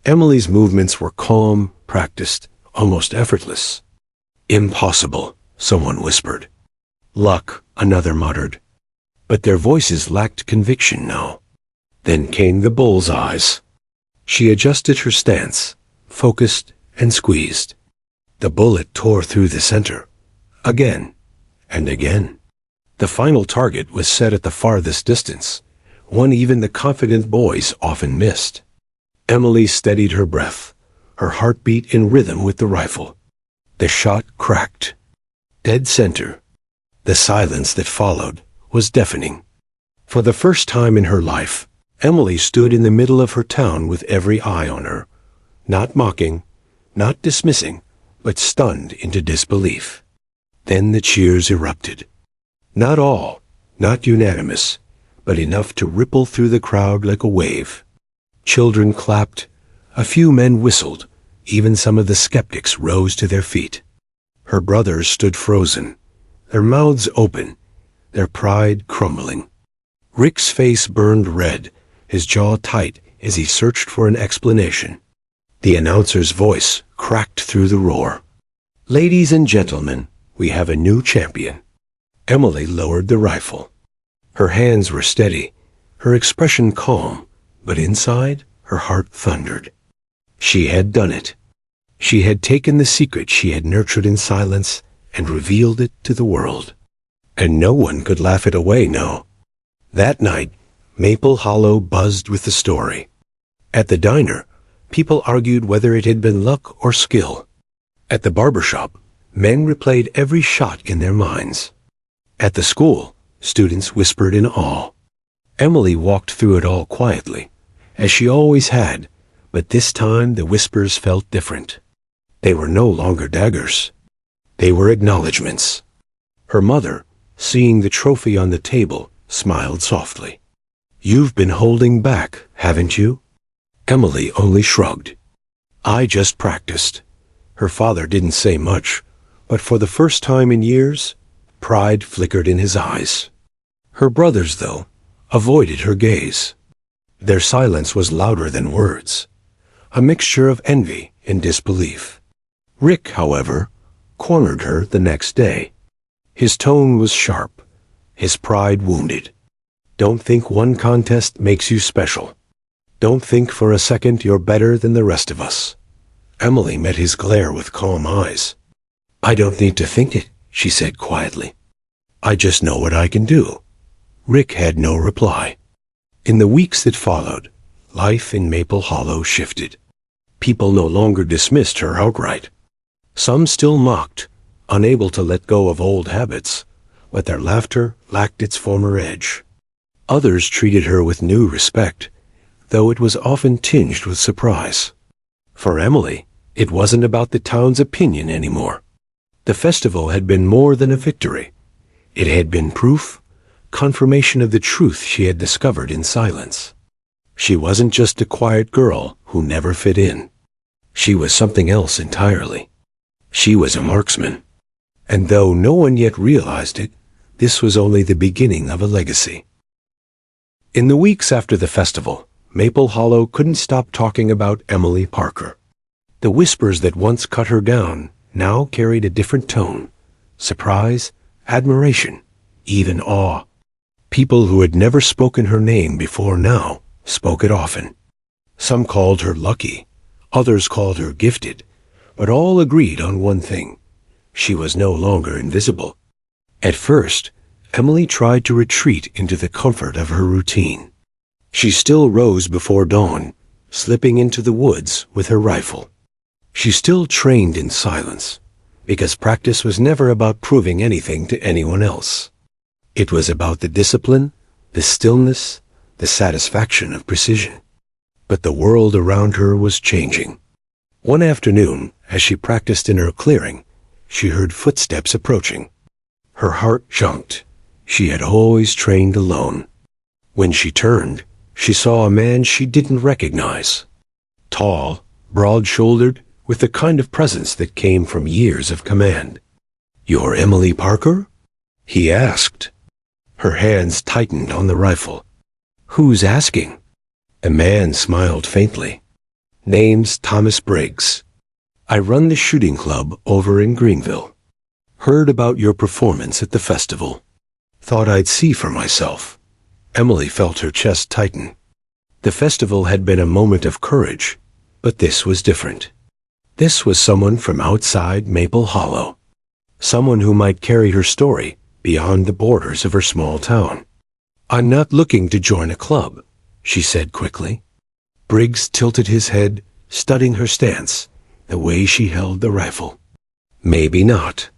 Emily's movements were calm, practiced, almost effortless. "Impossible," someone whispered. "Luck," another muttered. But their voices lacked conviction now. Then came the bullseyes. She adjusted her stance, focused and squeezed. The bullet tore through the center. Again and again. The final target was set at the farthest distance, one even the confident boys often missed. Emily steadied her breath, her heartbeat in rhythm with the rifle. The shot cracked. Dead center. The silence that followed was deafening. For the first time in her life, Emily stood in the middle of her town with every eye on her, not mocking, not dismissing, but stunned into disbelief. Then the cheers erupted. Not all, not unanimous, but enough to ripple through the crowd like a wave. Children clapped, a few men whistled, even some of the skeptics rose to their feet. Her brothers stood frozen, their mouths open, their pride crumbling. Rick's face burned red, his jaw tight as he searched for an explanation. The announcer's voice cracked through the roar. "Ladies and gentlemen, we have a new champion." Emily lowered the rifle. Her hands were steady, her expression calm, but inside, her heart thundered. She had done it. She had taken the secret she had nurtured in silence and revealed it to the world. And no one could laugh it away, no. That night, Maple Hollow buzzed with the story. At the diner, people argued whether it had been luck or skill. At the barbershop, men replayed every shot in their minds. At the school, students whispered in awe. Emily walked through it all quietly, as she always had, but this time the whispers felt different. They were no longer daggers. They were acknowledgments. Her mother, seeing the trophy on the table, smiled softly. "You've been holding back, haven't you?" Emily only shrugged. "I just practiced." Her father didn't say much, but for the first time in years, pride flickered in his eyes. Her brothers, though, avoided her gaze. Their silence was louder than words, a mixture of envy and disbelief. Rick, however, cornered her the next day. His tone was sharp, his pride wounded. "Don't think one contest makes you special. Don't think for a second you're better than the rest of us." Emily met his glare with calm eyes. "I don't need to think it," she said quietly. "I just know what I can do." Rick had no reply. In the weeks that followed, life in Maple Hollow shifted. People no longer dismissed her outright. Some still mocked, unable to let go of old habits, but their laughter lacked its former edge. Others treated her with new respect, though it was often tinged with surprise. For Emily, it wasn't about the town's opinion anymore. The festival had been more than a victory. It had been proof, confirmation of the truth she had discovered in silence. She wasn't just a quiet girl who never fit in. She was something else entirely. She was a marksman. And though no one yet realized it, this was only the beginning of a legacy. In the weeks after the festival, Maple Hollow couldn't stop talking about Emily Parker. The whispers that once cut her down now carried a different tone. Surprise, admiration, even awe. People who had never spoken her name before now spoke it often. Some called her lucky, others called her gifted, but all agreed on one thing. She was no longer invisible. At first, Emily tried to retreat into the comfort of her routine. She still rose before dawn, slipping into the woods with her rifle. She still trained in silence, because practice was never about proving anything to anyone else. It was about the discipline, the stillness, the satisfaction of precision. But the world around her was changing. One afternoon, as she practiced in her clearing, she heard footsteps approaching. Her heart jumped. She had always trained alone. When she turned, she saw a man she didn't recognize. Tall, broad-shouldered, with the kind of presence that came from years of command. "You're Emily Parker?" he asked. Her hands tightened on the rifle. "Who's asking?" A man smiled faintly. "Name's Thomas Briggs. I run the shooting club over in Greenville. Heard about your performance at the festival. Thought I'd see for myself." Emily felt her chest tighten. The festival had been a moment of courage, but this was different. This was someone from outside Maple Hollow. Someone who might carry her story beyond the borders of her small town. "I'm not looking to join a club," she said quickly. Briggs tilted his head, studying her stance, the way she held the rifle. "Maybe not.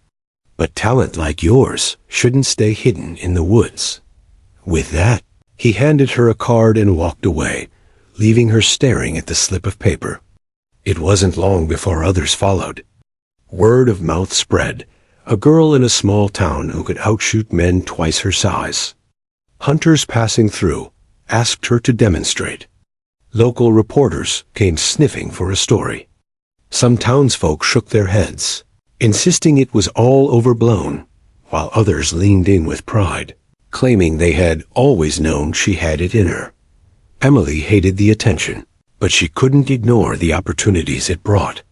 But talent like yours shouldn't stay hidden in the woods." With that, he handed her a card and walked away, leaving her staring at the slip of paper. It wasn't long before others followed. Word of mouth spread, a girl in a small town who could outshoot men twice her size. Hunters passing through asked her to demonstrate. Local reporters came sniffing for a story. Some townsfolk shook their heads, insisting it was all overblown, while others leaned in with pride, claiming they had always known she had it in her. Emily hated the attention, but she couldn't ignore the opportunities it brought.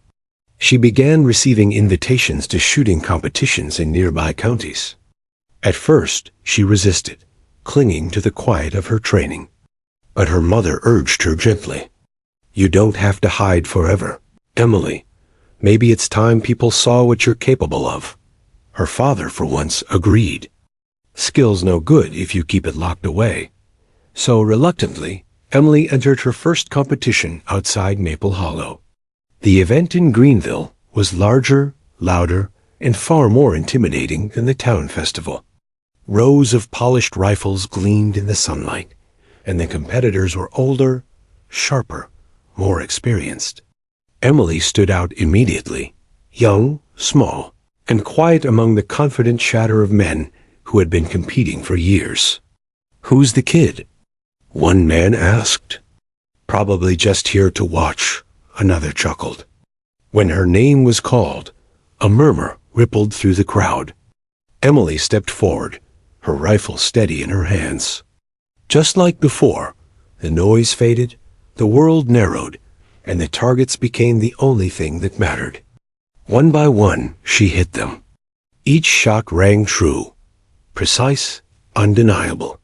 She began receiving invitations to shooting competitions in nearby counties. At first, she resisted, clinging to the quiet of her training. But her mother urged her gently. "You don't have to hide forever, Emily. Maybe it's time people saw what you're capable of." Her father, for once, agreed. Skill's no good if you keep it locked away. So reluctantly, Emily entered her first competition outside Maple Hollow. The event in Greenville was larger, louder, and far more intimidating than the town festival. Rows of polished rifles gleamed in the sunlight, and the competitors were older, sharper, more experienced. Emily stood out immediately, young, small, and quiet among the confident chatter of men who had been competing for years. "Who's the kid?" one man asked. "Probably just here to watch," another chuckled. When her name was called, a murmur rippled through the crowd. Emily stepped forward, her rifle steady in her hands. Just like before, the noise faded, the world narrowed, and the targets became the only thing that mattered. One by one, she hit them. Each shot rang true, precise, undeniable.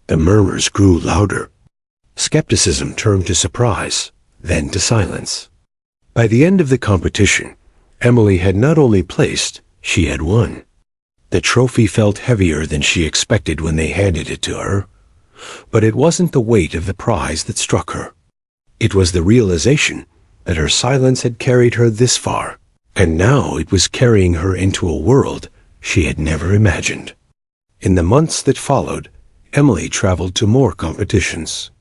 The murmurs grew louder. Skepticism turned to surprise, then to silence. By the end of the competition, Emily had not only placed, she had won. The trophy felt heavier than she expected when they handed it to her. But it wasn't the weight of the prize that struck her. It was the realization that her silence had carried her this far, and now it was carrying her into a world she had never imagined. In the months that followed, Emily traveled to more competitions.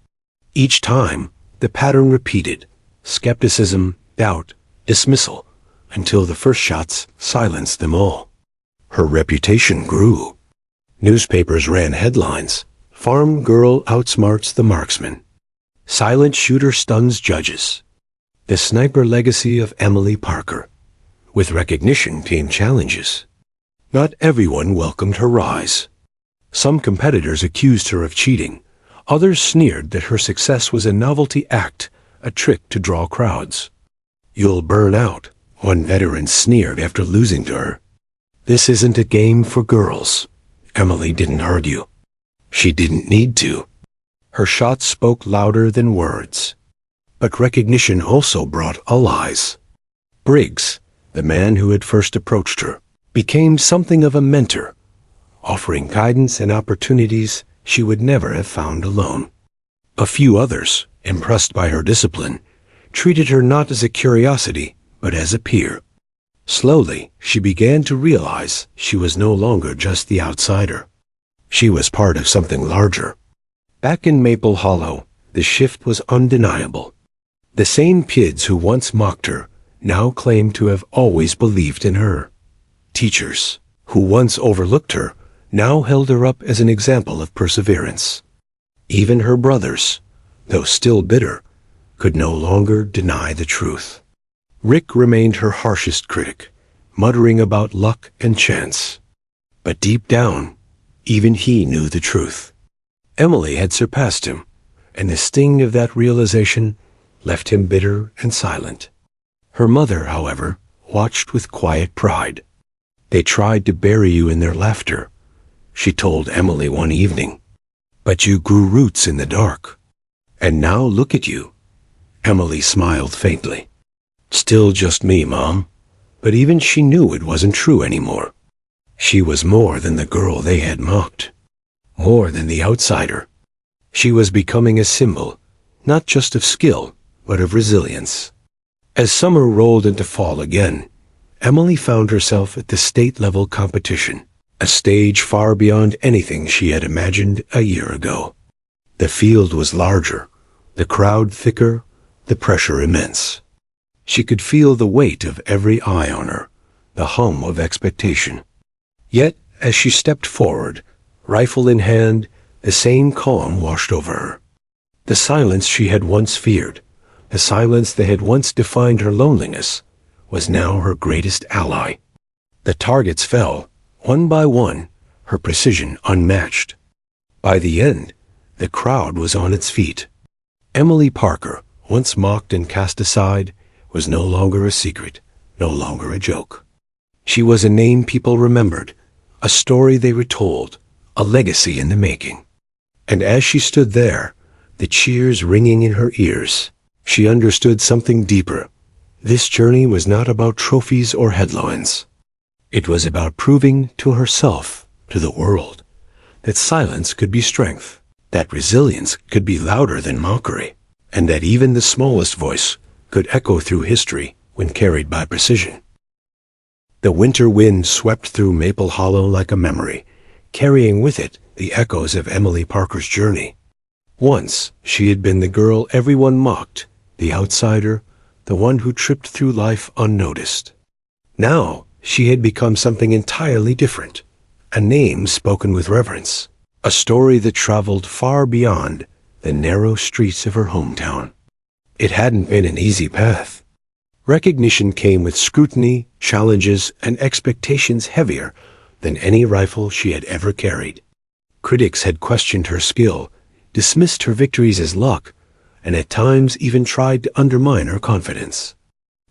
Each time, the pattern repeated: skepticism, doubt, dismissal, until the first shots silenced them all. Her reputation grew. Newspapers ran headlines: "Farm girl outsmarts the marksman." "Silent shooter stuns judges." The sniper legacy of Emily Parker. With recognition came challenges. Not everyone welcomed her rise. Some competitors accused her of cheating. Others sneered that her success was a novelty act, a trick to draw crowds. "You'll burn out," one veteran sneered after losing to her. "This isn't a game for girls." Emily didn't argue. She didn't need to. Her shots spoke louder than words. But recognition also brought allies. Briggs, the man who had first approached her, became something of a mentor, offering guidance and opportunities she would never have found alone. A few others, impressed by her discipline, treated her not as a curiosity, but as a peer. Slowly, she began to realize she was no longer just the outsider. She was part of something larger. Back in Maple Hollow, the shift was undeniable. The same kids who once mocked her now claimed to have always believed in her. Teachers, who once overlooked her, now held her up as an example of perseverance. Even her brothers, though still bitter, could no longer deny the truth. Rick remained her harshest critic, muttering about luck and chance. But deep down, even he knew the truth. Emily had surpassed him, and the sting of that realization left him bitter and silent. Her mother, however, watched with quiet pride. "They tried to bury you in their laughter," she told Emily one evening. "But you grew roots in the dark. And now look at you." Emily smiled faintly. "Still just me, Mom." But even she knew it wasn't true anymore. She was more than the girl they had mocked. more than the outsider. She was becoming a symbol, not just of skill, but of resilience. As summer rolled into fall again, Emily found herself at the state-level competition, a stage far beyond anything she had imagined a year ago. The field was larger, the crowd thicker, the pressure immense. She could feel the weight of every eye on her, the hum of expectation. Yet, as she stepped forward, rifle in hand, the same calm washed over her. The silence she had once feared, the silence that had once defined her loneliness, was now her greatest ally. The targets fell, one by one, her precision unmatched. By the end, the crowd was on its feet. Emily Parker, once mocked and cast aside, was no longer a secret, no longer a joke. She was a name people remembered, a story they retold, a legacy in the making. And as she stood there, the cheers ringing in her ears, she understood something deeper. This journey was not about trophies or headlines. It was about proving to herself, to the world, that silence could be strength, that resilience could be louder than mockery, and that even the smallest voice could echo through history when carried by precision. The winter wind swept through Maple Hollow like a memory, carrying with it the echoes of Emily Parker's journey. Once she had been the girl everyone mocked, the outsider, the one who tripped through life unnoticed. Now she had become something entirely different, a name spoken with reverence, a story that traveled far beyond the narrow streets of her hometown. It hadn't been an easy path. Recognition came with scrutiny, challenges, and expectations heavier than any rifle she had ever carried. Critics had questioned her skill, dismissed her victories as luck, and at times even tried to undermine her confidence.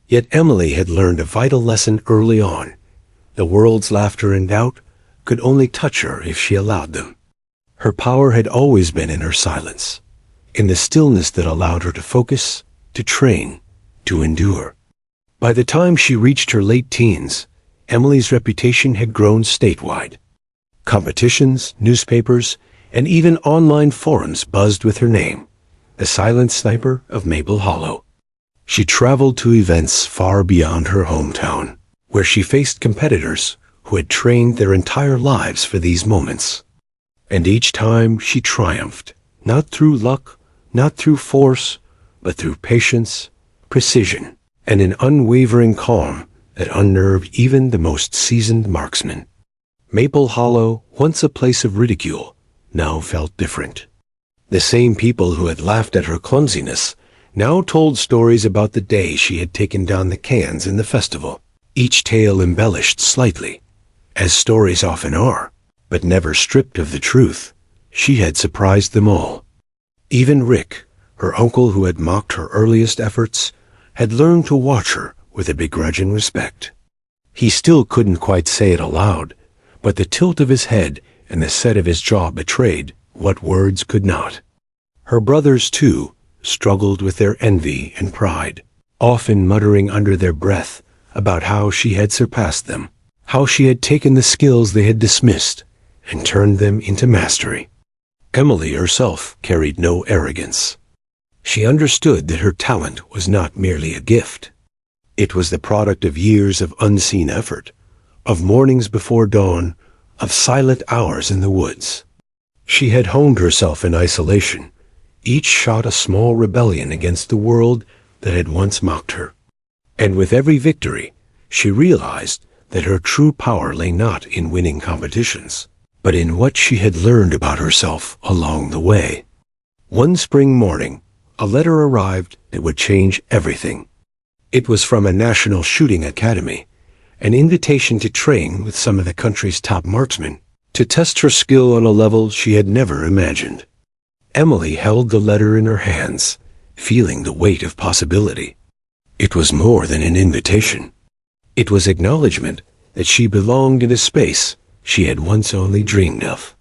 Yet Emily had learned a vital lesson early on. The world's laughter and doubt could only touch her if she allowed them. Her power had always been in her silence, in the stillness that allowed her to focus, to train, to endure. By the time she reached her late teens, Emily's reputation had grown statewide. Competitions, newspapers, and even online forums buzzed with her name, the silent sniper of Maple Hollow. She traveled to events far beyond her hometown, where she faced competitors who had trained their entire lives for these moments. And each time she triumphed, not through luck, not through force, but through patience, precision, and an unwavering calm that unnerved even the most seasoned marksman. Maple Hollow, once a place of ridicule, now felt different. The same people who had laughed at her clumsiness now told stories about the day she had taken down the cans in the festival, each tale embellished slightly, as stories often are, but never stripped of the truth. She had surprised them all. Even Rick, her uncle who had mocked her earliest efforts, had learned to watch her with a begrudging respect. He still couldn't quite say it aloud, but the tilt of his head and the set of his jaw betrayed what words could not. Her brothers, too, struggled with their envy and pride, often muttering under their breath about how she had surpassed them, how she had taken the skills they had dismissed and turned them into mastery. Emily herself carried no arrogance. She understood that her talent was not merely a gift. It was the product of years of unseen effort, of mornings before dawn, of silent hours in the woods. She had honed herself in isolation, each shot a small rebellion against the world that had once mocked her. And with every victory, she realized that her true power lay not in winning competitions, but in what she had learned about herself along the way. One spring morning, a letter arrived that would change everything. It was from a national shooting academy, an invitation to train with some of the country's top marksmen, to test her skill on a level she had never imagined. Emily held the letter in her hands, feeling the weight of possibility. It was more than an invitation. It was acknowledgement that she belonged in a space she had once only dreamed of.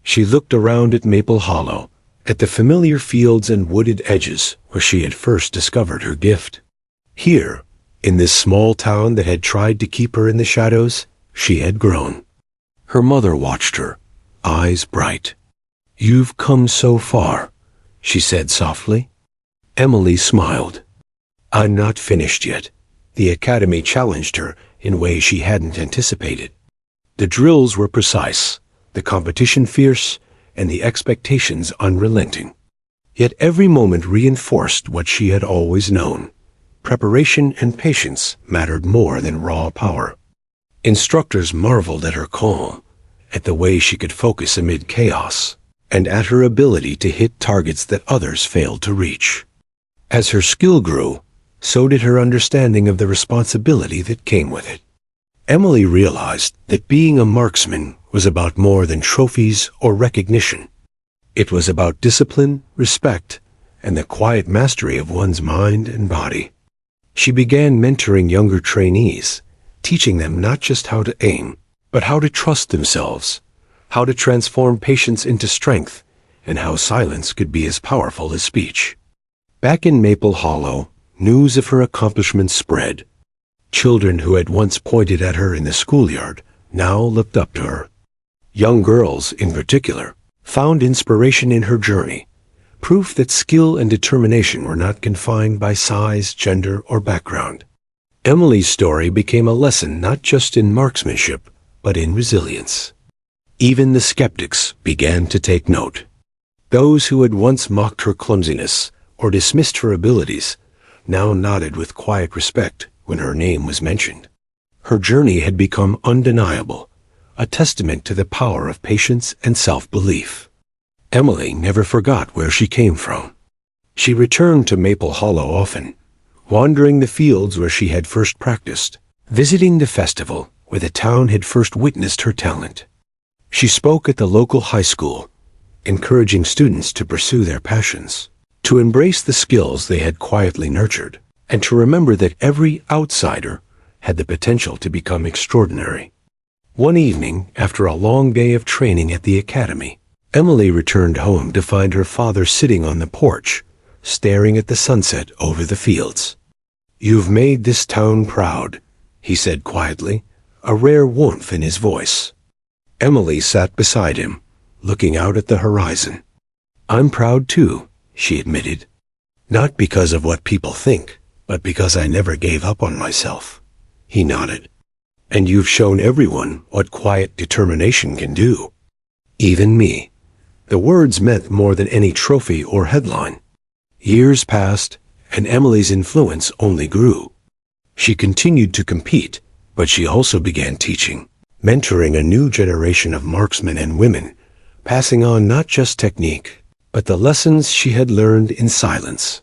She looked around at Maple Hollow, at the familiar fields and wooded edges where she had first discovered her gift. Here, in this small town that had tried to keep her in the shadows, she had grown. Her mother watched her, eyes bright, "You've come so far," she said softly. Emily smiled. "I'm not finished yet." The academy challenged her in ways she hadn't anticipated. The drills were precise, the competition fierce, and the expectations unrelenting. Yet every moment reinforced what she had always known. Preparation and patience mattered more than raw power. Instructors marveled at her calm, at the way she could focus amid chaos, and at her ability to hit targets that others failed to reach. As her skill grew, so did her understanding of the responsibility that came with it. Emily realized that being a marksman was about more than trophies or recognition. It was about discipline, respect, and the quiet mastery of one's mind and body. She began mentoring younger trainees, teaching them not just how to aim, but how to trust themselves, how to transform patience into strength, and how silence could be as powerful as speech. Back in Maple Hollow, news of her accomplishments spread. Children who had once pointed at her in the schoolyard now looked up to her. Young girls, in particular, found inspiration in her journey, proof that skill and determination were not confined by size, gender, or background. Emily's story became a lesson not just in marksmanship, but in resilience. Even the skeptics began to take note. Those who had once mocked her clumsiness or dismissed her abilities now nodded with quiet respect when her name was mentioned. Her journey had become undeniable, a testament to the power of patience and self-belief. Emily never forgot where she came from. She returned to Maple Hollow often, wandering the fields where she had first practiced, visiting the festival where the town had first witnessed her talent. She spoke at the local high school, encouraging students to pursue their passions, to embrace the skills they had quietly nurtured, and to remember that every outsider had the potential to become extraordinary. One evening, after a long day of training at the academy, Emily returned home to find her father sitting on the porch, staring at the sunset over the fields. "You've made this town proud," he said quietly, a rare warmth in his voice. Emily sat beside him, looking out at the horizon. "I'm proud too," she admitted. "Not because of what people think, but because I never gave up on myself." He nodded. "And you've shown everyone what quiet determination can do." "Even me." The words meant more than any trophy or headline. Years passed, and Emily's influence only grew. She continued to compete, but she also began teaching, mentoring a new generation of marksmen and women, passing on not just technique, but the lessons she had learned in silence,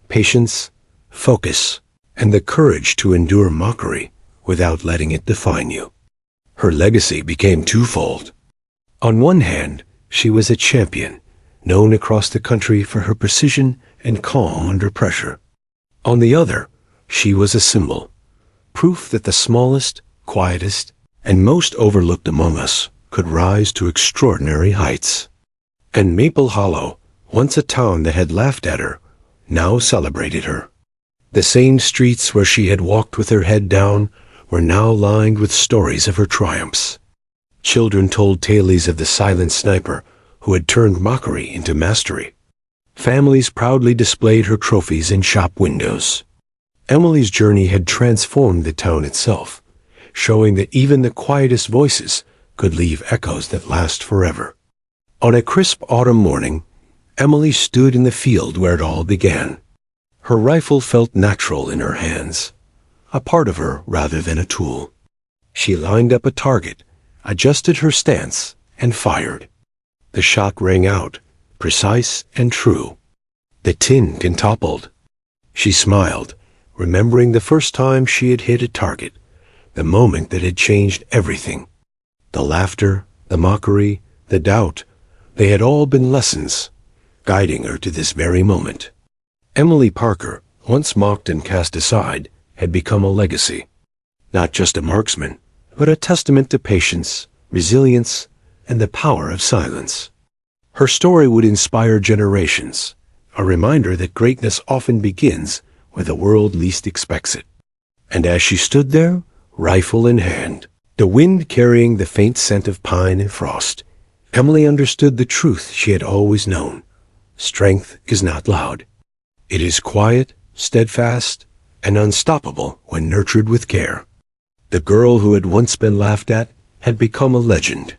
patience, focus, and the courage to endure mockery without letting it define you. Her legacy became twofold. On one hand, she was a champion, known across the country for her precision and calm under pressure. On the other, she was a symbol, proof that the smallest, quietest, and most overlooked among us could rise to extraordinary heights. And Maple Hollow, once a town that had laughed at her, now celebrated her. The same streets where she had walked with her head down were now lined with stories of her triumphs. Children told tales of the silent sniper who had turned mockery into mastery. Families proudly displayed her trophies in shop windows. Emily's journey had transformed the town itself, showing that even the quietest voices could leave echoes that last forever. On a crisp autumn morning, Emily stood in the field where it all began. Her rifle felt natural in her hands, a part of her rather than a tool. She lined up a target, adjusted her stance, and fired. The shot rang out, precise and true. The tin toppled. She smiled, remembering the first time she had hit a target, the moment that had changed everything. The laughter, the mockery, the doubt, they had all been lessons, guiding her to this very moment. Emily Parker, once mocked and cast aside, had become a legacy. Not just a marksman, but a testament to patience, resilience, and the power of silence. Her story would inspire generations, a reminder that greatness often begins where the world least expects it. And as she stood there, rifle in hand, the wind carrying the faint scent of pine and frost, Emily understood the truth she had always known. Strength is not loud. It is quiet, steadfast, and unstoppable when nurtured with care. The girl who had once been laughed at had become a legend.